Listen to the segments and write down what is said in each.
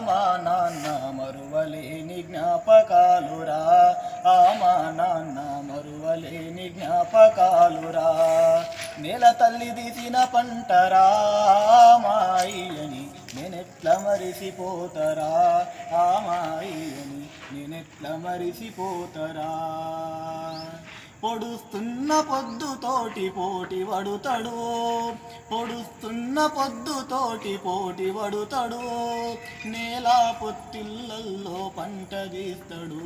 మా నాన్న మరువలేని జ్ఞాపకాలురా, మా నాన్న మరువలేని జ్ఞాపకాలురా. నేల తల్లి తీసిన పంటరా మాయని నేనెట్ల మరిసిపోతరా, మాయని నేనెట్ల మరిసిపోతరా. పొడుస్తున్న పొద్దుతోటి పోటీ వడుతడు, పొడుస్తున్న పొద్దుతోటి పోటీ వడుతడు. నేల పొత్తిళ్ళల్లో పంట తీస్తాడు,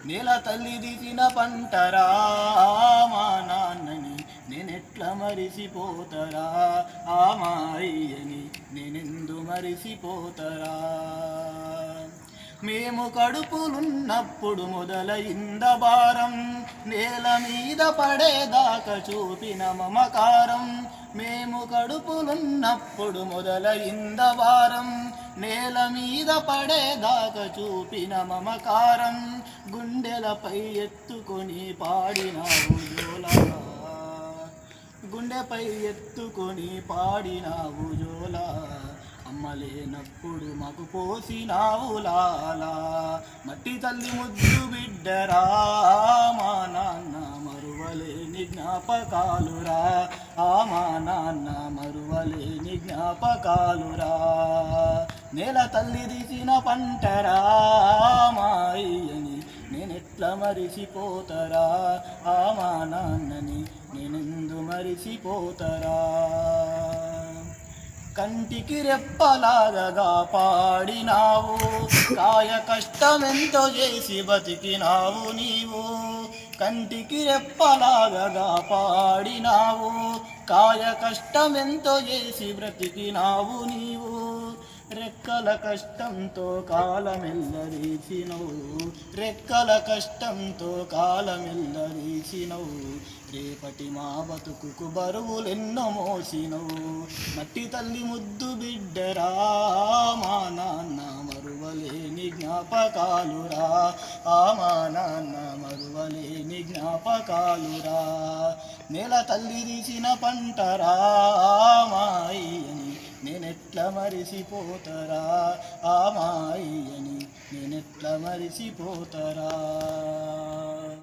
నేల తల్లి తీసిన పంటరా మా నాన్నని నేనెట్ల మరిసిపోతరా, మాయని నేనెందు మరిసిపోతరా. మేము కడుపులున్నప్పుడు మొదలైంద భారం, నేల మీద పడేదాకా చూపిన మమకారం. మేము కడుపులున్నప్పుడు మొదలైంద భారం, నేల మీద పడేదాకా చూపిన మమకారం. గుండెలపై ఎత్తుకొని పాడినావు జోలా, గుండెపై ఎత్తుకొని పాడినావు జోలా. అమ్మలేనప్పుడు మాకు పోసినావు లాలా, మట్టి తల్లి ముద్దు బిడ్డరా మా నాన్న మరువలేని జ్ఞాపకాలురా, మా నాన్న మరువలేని జ్ఞాపకాలురా. నేల తల్లి తీసిన పంటరా మాయని నేనెట్ల మరిసిపోతరా, మా నాన్నని నేనెందు మరిసిపోతరా. కంటికి రెప్పలాగా పాడినావు, కాయ కష్టమెంతో చేసి బతికినావు నీవు. కంటికి రెప్పలాగా పాడినావు, కాయ కష్టమెంతో చేసి బ్రతికినావు నీవు. రెక్కల కష్టంతో కాలమెల్లరీసినవు, రెక్కల కష్టంతో కాలమెల్లరీసినవు. రేపటి మా బతుకుకు బరువులెన్నో మోసినవు. మట్టి తల్లి ముద్దు బిడ్డరా మా నాన్న మరువలేని జ్ఞాపకాలురా, మా నాన్న మరువలేని జ్ఞాపకాలురా. నేల తల్లి తీసిన పంటరా మాయని నేనెట్ల మరిసిపోతరా, మాయని నేనెట్ల మరిసిపోతరా.